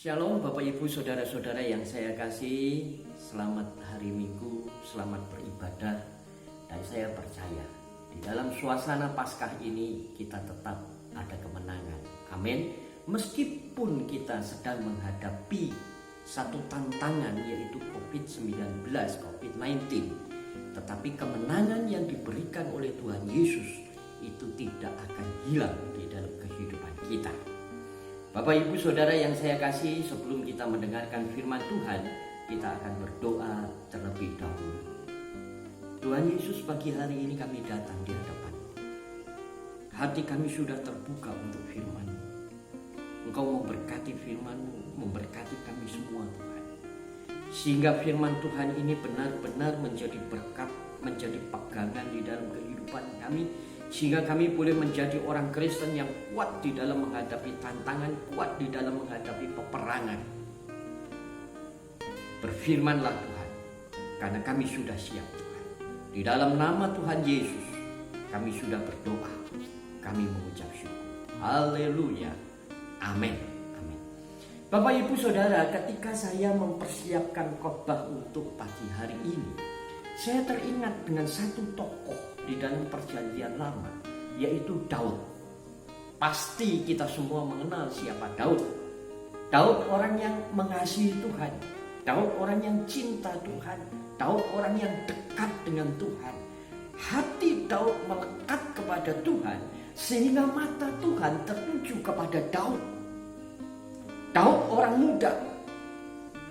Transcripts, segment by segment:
Shalom Bapak Ibu Saudara-saudara yang saya kasih. Selamat hari Minggu, selamat beribadah. Dan saya percaya di dalam suasana Paskah ini kita tetap ada kemenangan. Amin. Meskipun kita sedang menghadapi satu tantangan yaitu COVID-19, COVID-19, tetapi kemenangan yang diberikan oleh Tuhan Yesus itu tidak akan hilang di dalam kehidupan kita. Bapak Ibu Saudara yang saya kasih, sebelum kita mendengarkan firman Tuhan, kita akan berdoa terlebih dahulu. Tuhan Yesus, pagi hari ini kami datang di hadapan. Hati kami sudah terbuka untuk firman-Mu. Engkau memberkati firman-Mu, memberkati kami semua Tuhan. Sehingga firman Tuhan ini benar-benar menjadi berkat, menjadi pegangan di dalam kehidupan kami. Sehingga kami boleh menjadi orang Kristen yang kuat di dalam menghadapi tantangan, kuat di dalam menghadapi peperangan. Berfirmanlah Tuhan, karena kami sudah siap Tuhan. Di dalam nama Tuhan Yesus, kami sudah berdoa, kami mengucap syukur. Haleluya, amin, amin. Bapak Ibu Saudara, ketika saya mempersiapkan khotbah untuk pagi hari ini, saya teringat dengan satu tokoh di dalam perjanjian lama, yaitu Daud. Pasti kita semua mengenal siapa Daud. Daud orang yang mengasihi Tuhan, Daud orang yang cinta Tuhan, Daud orang yang dekat dengan Tuhan. Hati Daud melekat kepada Tuhan, sehingga mata Tuhan tertuju kepada Daud. Daud orang muda,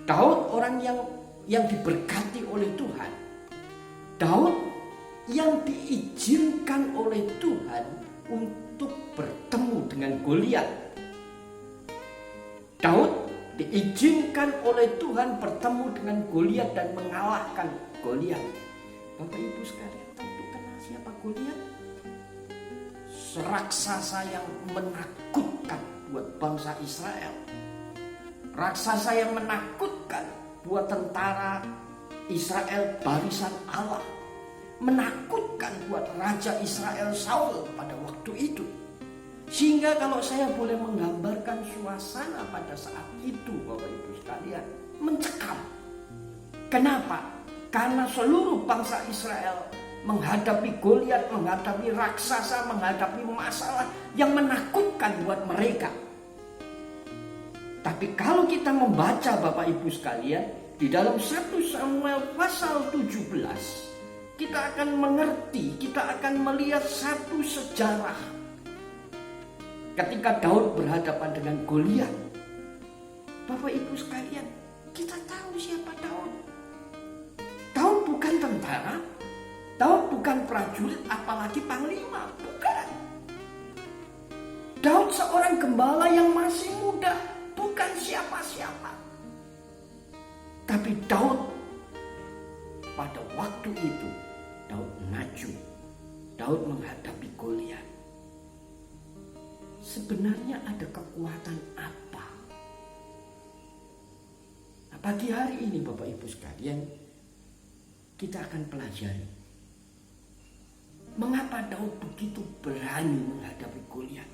Daud orang yang diberkati oleh Tuhan, Daud yang diizinkan oleh Tuhan untuk bertemu dengan Goliat. Daud diizinkan oleh Tuhan bertemu dengan Goliat dan mengalahkan Goliat. Bapak Ibu sekalian, tentu kenal siapa Goliat? Raksasa yang menakutkan buat bangsa Israel. Raksasa yang menakutkan buat tentara Israel barisan Allah. Menakutkan buat Raja Israel Saul pada waktu itu. Sehingga kalau saya boleh menggambarkan suasana pada saat itu, Bapak Ibu sekalian, mencekam. Kenapa? Karena seluruh bangsa Israel menghadapi Goliat, menghadapi raksasa, menghadapi masalah yang menakutkan buat mereka. Tapi kalau kita membaca Bapak Ibu sekalian, di dalam 1 Samuel pasal 17, kita akan mengerti, kita akan melihat satu sejarah. Ketika Daud berhadapan dengan Goliat, Bapak Ibu sekalian, kita tahu siapa Daud. Daud bukan tentara, Daud bukan prajurit, apalagi panglima, bukan. Daud seorang gembala yang masih muda, bukan siapa-siapa. Tapi Daud pada waktu itu, Daud maju, Daud menghadapi Goliat. Sebenarnya ada kekuatan apa? Nah, pagi hari ini Bapak Ibu sekalian, kita akan pelajari mengapa Daud begitu berani menghadapi Goliat.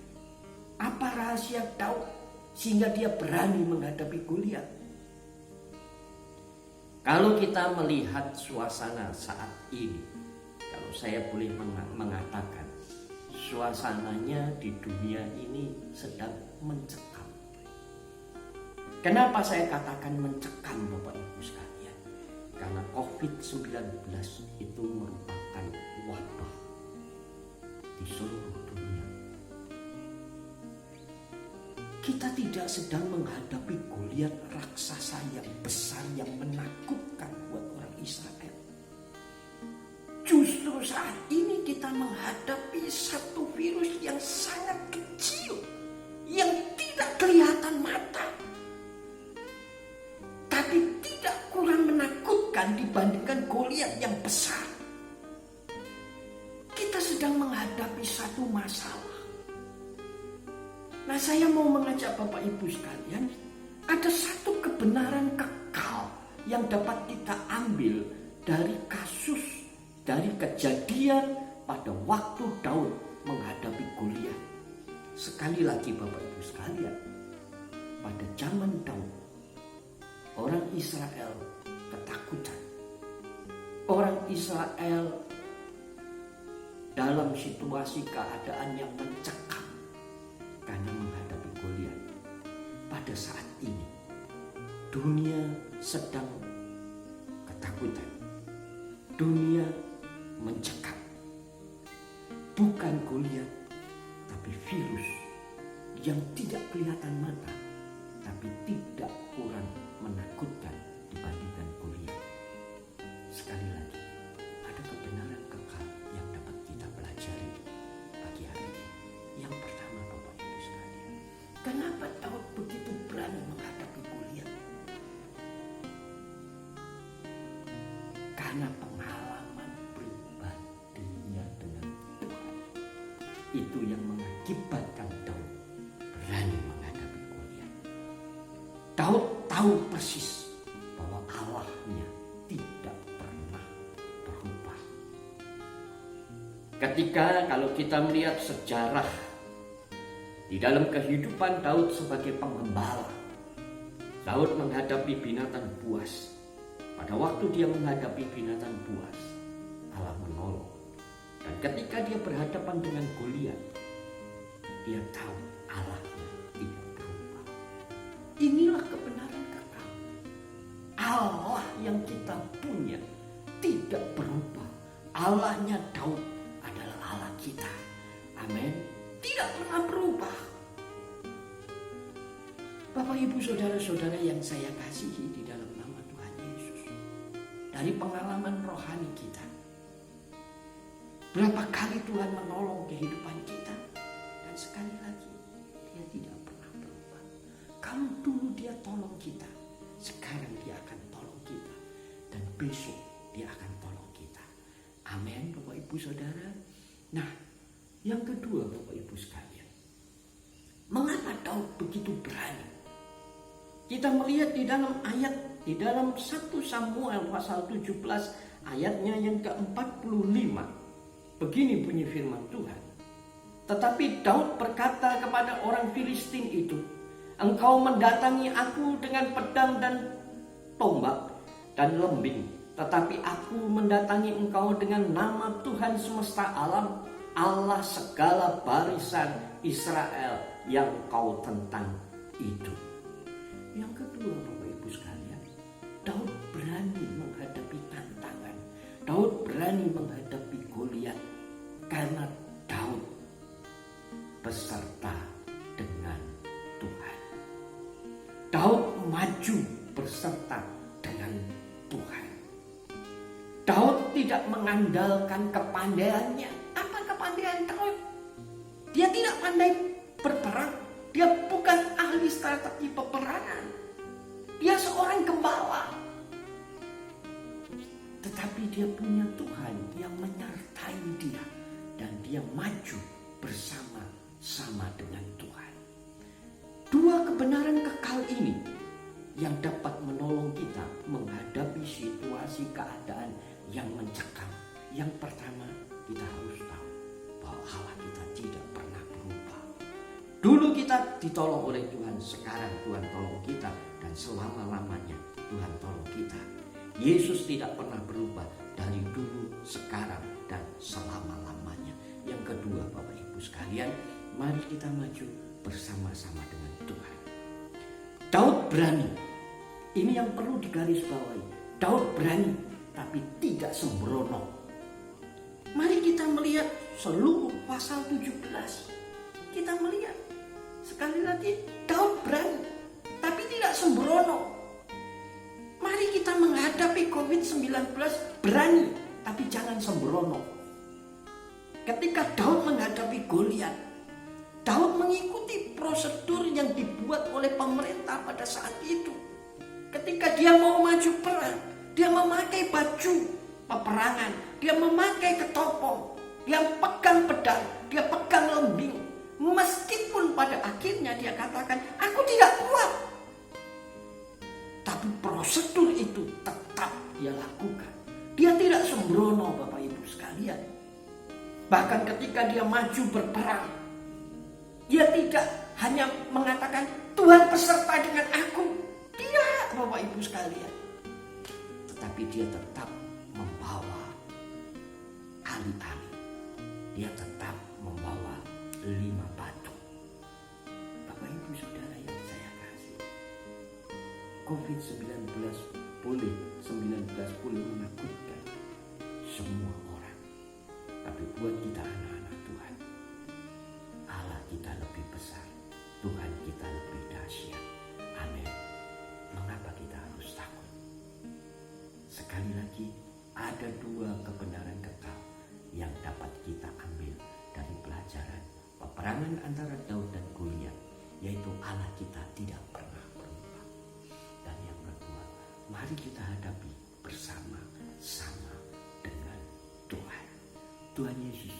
Apa rahasia Daud sehingga dia berani menghadapi Goliat? Kalau kita melihat suasana saat ini, kalau saya boleh mengatakan, suasananya di dunia ini sedang mencekam. Kenapa saya katakan mencekam Bapak Ibu sekalian? Karena COVID-19 itu merupakan wabah di seluruh dunia. Kita tidak sedang menghadapi Goliat, raksasa yang besar yang menakutkan buat orang Israel. Justru saat ini kita menghadapi satu virus yang sangat kecil, yang tidak kelihatan mata, tapi tidak kurang menakutkan dibandingkan Goliat yang besar. Kita sedang menghadapi satu masalah. Nah, saya mau mengajak Bapak Ibu sekalian, ada satu kebenaran kekal yang dapat kita ambil dari kasus, dari kejadian pada waktu Daud menghadapi Goliat. Sekali lagi Bapak Ibu sekalian, pada zaman Daud Israel ketakutan. Orang Israel dalam situasi keadaan yang mencekam karena menghadapi Goliat. Pada saat ini dunia sedang ketakutan. Dunia mencekam. Bukan Goliat, tapi virus yang tidak kelihatan mata, tapi tidak kurang menakutkan dibandingkan Goliat. Sekali lagi, ada kebenaran kekal yang dapat kita pelajari pagi hari ini. Yang pertama, Bapak Ibu sekalian, kenapa Daud begitu berani menghadapi Goliat? Karena pengalaman pribadinya dengan Tuhan. Itu yang mengakibatkan Daud berani menghadapi Goliat. Daud tahu persis bahwa Allahnya tidak pernah berubah. Ketika kalau kita melihat sejarah di dalam kehidupan Daud sebagai penggembala, Daud menghadapi binatang buas. Pada waktu dia menghadapi binatang buas, Allah menolong. Dan ketika dia berhadapan dengan Goliat, dia tahu Allahnya tidak berubah. Inilah kebenaran kekal. Allah yang kita punya tidak berubah. Allahnya Daud adalah Allah kita. Amin. Tidak pernah berubah. Bapak, Ibu, saudara-saudara yang saya kasihi di dalam nama Tuhan Yesus. Dari pengalaman rohani kita, berapa kali Tuhan menolong kehidupan kita. Dan sekali lagi, dia tidak pernah berubah. Kalau dulu dia tolong kita, sekarang dia akan tolong kita. Dan besok dia akan tolong kita. Amin, Bapak Ibu Saudara. Nah, yang kedua, Bapak Ibu sekalian, mengapa Daud begitu berani? Kita melihat di dalam ayat, di dalam 1 Samuel pasal 17 ayatnya yang ke-45. Begini bunyi firman Tuhan. Tetapi Daud berkata kepada orang Filistin itu, engkau mendatangi aku dengan pedang dan tombak dan lembing. Tetapi aku mendatangi engkau dengan nama Tuhan semesta alam, Allah segala barisan Israel yang kau tentang itu. Yang kedua, Bapak Ibu sekalian, Daud berani menghadapi tantangan. Daud berani menghadapi Goliat karena Daud beserta dengan Tuhan. Daud maju beserta dengan Tuhan. Daud tidak mengandalkan kepandaiannya. Apa kepandaian Daud? Dia tidak pandai berperang. Dia bukan ahli strategi peperangan. Dia seorang gembala. Tetapi dia punya Tuhan yang menyertai dia. Dan dia maju bersama-sama dengan Tuhan. Dua kebenaran kekal ini yang dapat menolong kita menghadapi situasi keadaan yang mencekam. Yang pertama, kita harus tahu bahwa Allah kita tidak pernah berubah. Dulu kita ditolong oleh Tuhan, sekarang Tuhan tolong kita, dan selama-lamanya Tuhan tolong kita. Yesus tidak pernah berubah dari dulu, sekarang, dan selama-lamanya. Yang kedua, Bapak Ibu sekalian, mari kita maju bersama-sama dengan Tuhan. Daud berani. Ini yang perlu digarisbawahi. Daud berani, tapi tidak sembrono. Mari kita melihat seluruh pasal 17. Kita melihat sekali lagi, Daud berani, tapi tidak sembrono. Mari kita menghadapi COVID-19 berani, tapi jangan sembrono. Ketika Daud menghadapi Goliat, Daud mengikuti prosedur yang dibuat oleh pemerintah pada saat itu. Ketika dia mau maju perang, dia memakai baju peperangan, dia memakai ketopong, dia pegang pedang, dia pegang lembing. Meskipun pada akhirnya dia katakan, aku tidak kuat. Tapi prosedur itu tetap dia lakukan. Dia tidak sembrono, Bapak Ibu sekalian. Bahkan ketika dia maju berperang, dia tidak hanya mengatakan Tuhan beserta dengan aku. Tidak, Bapak Ibu Ibu sekalian. Tetapi dia tetap membawa alih-alih. Dia tetap membawa 5 batu. Bapak Ibu Saudara yang saya kasih, COVID-19 boleh menakutkan semua orang. Tapi buat kita anak-anak Tuhan, Allah kita lebih besar, Tuhan kita lebih dahsyat. Amin. Mengapa kita harus takut? Sekali lagi, ada 2 kebenaran kekal yang dapat kita ambil dari pelajaran peperangan antara Daud dan Goliat, yaitu Allah kita tidak pernah berubah. Dan yang kedua, mari kita hadapi bersama-sama dengan Tuhan. Tuhan Yesus